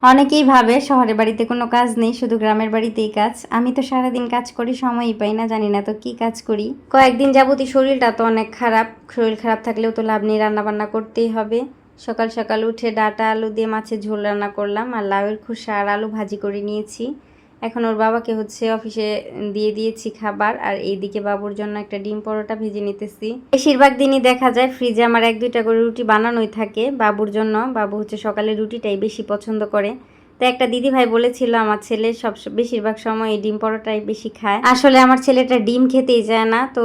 অনেকেই ভাবে শহরের বাড়িতে কোনো কাজ নেই, শুধু গ্রামের বাড়িতেই কাজ। আমি তো সারাদিন কাজ করি, সময়ই পাই না, জানি না তো কি কাজ করি। কয়েকদিন যাবতই শরীরটা তো অনেক খারাপ। শরীর খারাপ থাকলেও তো লাভ নেই, রান্না বান্না করতেই হবে। সকাল সকাল উঠে ডাঁটা আলু দিয়ে মাছের ঝোল রান্না করলাম, আর লাউয়ের খোসা আর আলু ভাজি করে নিয়েছি। এখন ওর বাবাকে অফিসে দিয়ে দিয়েছি খাবার, আর এইদিকে বাবুর জন্য একটা ডিম পরোটা ভেজে নিতেছি। বেশিরভাগ দিনই দেখা যায় ফ্রিজে আমার 1-2টা করে রুটি বানানোই থাকে বাবুর জন্য। বাবু সকালে রুটিটাই বেশি পছন্দ করে। তো একটা দিদি ভাই বলেছিল আমার ছেলে বেশিরভাগ সময় এই ডিম পরোটাই বেশি খায়। আসলে আমার ছেলেটা ডিম খেতেই যায় না, তো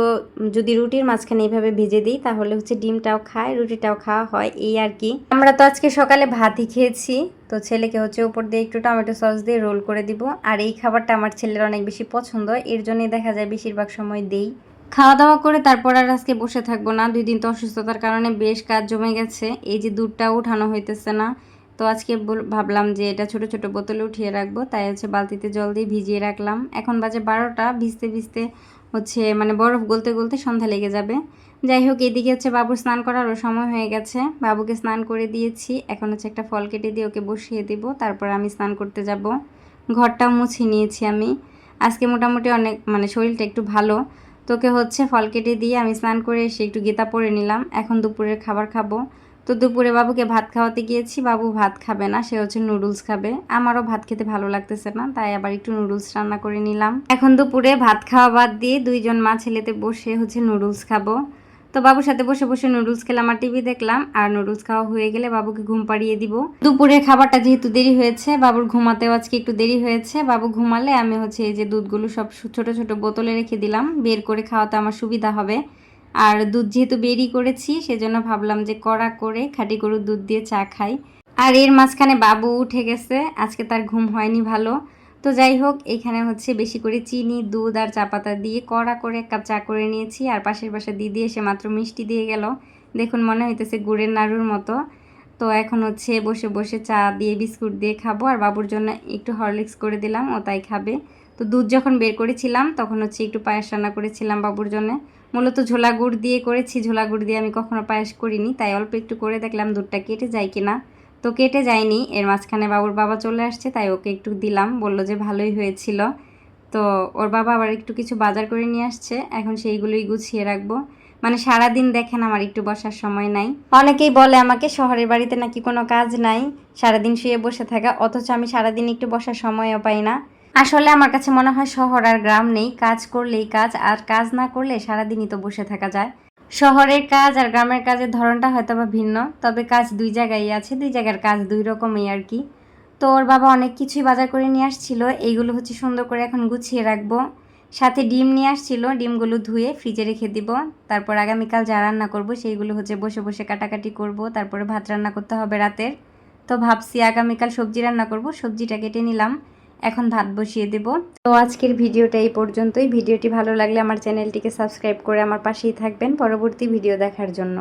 যদি রুটির মাঝখানে এইভাবে ভেজে দিই তাহলে ডিমটাও খায়, রুটিটাও খাওয়া হয়, এই আর কি। আমরা তো আজকে সকালে ভাতই খেয়েছি। তো ছেলেকে উপর দিয়ে একটু টমেটো সস দিয়ে রোল করে দিব। আর এই খাবারটা আমার ছেলের অনেক বেশি পছন্দ, এর জন্যই দেখা যায় বেশিরভাগ সময় দেই। খাওয়া দাওয়া করে তারপর আর আজকে বসে থাকবো না। 2 দিন তো অসুস্থতার কারণে বেশ কাজ জমে গেছে। এই যে দুধটা উঠানো হইতেছে না, তো আজকে ভাবলাম যে এটা ছোট ছোট বোতলে উঠিয়ে রাখবো, তাই বালতিতে জল দিয়ে ভিজিয়ে রাখলাম। এখন বাজে 12টা, ভিজতে ভিজতে মানে বরফ গলতে গলতে সন্ধ্যা লেগে যাবে। যাই হোক, এদিকে বাবুর স্নান করারও সময় হয়ে গেছে। বাবুকে স্নান করে দিয়েছি, এখন একটা ফল কেটে দিয়ে ওকে বসিয়ে দিব, তারপর আমি স্নান করতে যাব। ঘরটাও মুছে নিয়েছি আমি। আজকে মোটামুটি অনেক শরীরটা একটু ভালো। তোকে ফল কেটে দিয়ে আমি স্নান করে এসে একটু গীতা পড়ে নিলাম। এখন দুপুরের খাবার খাবো। তো দুপুরে বাবুকে ভাত খাওয়াতে গিয়েছি, বাবু ভাত খাবে না, সে নুডলস খাবে। আমারও ভাত খেতে ভালো লাগতেছে না, তাই আবার একটু নুডলস রান্না করে নিলাম। এখন দুপুরে ভাত খাওয়া বাদ দিয়ে 2 জন মা ছেলেতে বসে নুডলস খাবো। তো বাবুর সাথে বসে বসে নুডলস খেলাম আর টিভি দেখলাম। আর নুডলস খাওয়া হয়ে গেলে বাবুকে ঘুম পাড়িয়ে দিব। দুপুরের খাবারটা যেহেতু দেরি হয়েছে, বাবুর ঘুমাতেও আজকে একটু দেরি হয়েছে। বাবু ঘুমালে আমি এই যে দুধগুলো সব ছোট ছোট বোতলে রেখে দিলাম, বের করে খাওয়াতে আমার সুবিধা হবে। আর দুধ যেহেতু বেরি করেছি, সেজন্য ভাবলাম যে কড়া করে খাঁটি গরুর দুধ দিয়ে চা খাই। আর এর মাঝখানে বাবু উঠে গেছে, আজকে তার ঘুম হয়নি ভালো। তো যাই হোক, এখানে বেশি করে চিনি, দুধ আর চা পাতা দিয়ে কড়া করে 1 কাপ চা করে নিয়েছি। আর পাশের দিদি এসে মাত্র মিষ্টি দিয়ে গেল। দেখুন, মনে হইতেছে গুড়ের নাড়ুর মতো। তো এখন বসে বসে চা দিয়ে বিস্কুট দিয়ে খাবো। আর বাবুর জন্য একটু হরলিক্স করে দিলাম, ও তাই খাবে। তো দুধ যখন বের করেছিলাম তখন একটু পায়েস রান্না করেছিলাম বাবুর জন্য। মূলত ঝোলা গুড় দিয়ে করেছি, ঝোলা গুড় দিয়ে আমি কখনো পায়েস করিনি, তাই অল্প একটু করে দেখলাম দুধটা কেটে যায় কিনা। তো কেটে যায়নি। এর মাঝখানে বাবুর বাবা চলে আসছে, তাই ওকে একটু দিলাম, বলল যে ভালোই হয়েছিল। তো ওর বাবা আবার একটু কিছু বাজার করে নিয়ে আসছে, এখন সেইগুলোই গুছিয়ে রাখবো। সারাদিন দেখেন আমার একটু বসার সময় নাই। অনেকেই বলে আমাকে শহরের বাড়িতে নাকি কোনো কাজ নাই, সারাদিন শুয়ে বসে থাকা, অথচ আমি সারাদিন একটু বসার সময়ও পাই না। আসলে আমার কাছে মনে হয় শহর আর গ্রাম নেই, কাজ করলেই কাজ, আর কাজ না করলে সারাদিনই তো বসে থাকা যায়। শহরের কাজ আর গ্রামের কাজের ধরনটা হয়তো বা ভিন্ন, তবে কাজ 2 জায়গায় আছে, 2 জায়গার কাজ 2 রকমই আর কি। তো ওর বাবা অনেক কিছুই বাজার করে নিয়ে আসছিল, এইগুলো সুন্দর করে এখন গুছিয়ে রাখবো। সাথে ডিম নিয়ে আসছিল, ডিমগুলো ধুয়ে ফ্রিজে রেখে দিব। তারপর আগামীকাল যা রান্না করব সেইগুলো বসে বসে কাটাকাটি করব, তারপরে ভাত রান্না করতে হবে রাতের। তো ভাবছি আগামীকাল সবজি রান্না করব, সবজিটা কেটে নিলাম, এখন ভাত বসিয়ে দেব। তো আজকের ভিডিওটা এই পর্যন্তই। ভিডিওটি ভালো লাগলে আমার চ্যানেলটিকে সাবস্ক্রাইব করে আমার পাশেই থাকবেন পরবর্তী ভিডিও দেখার জন্য।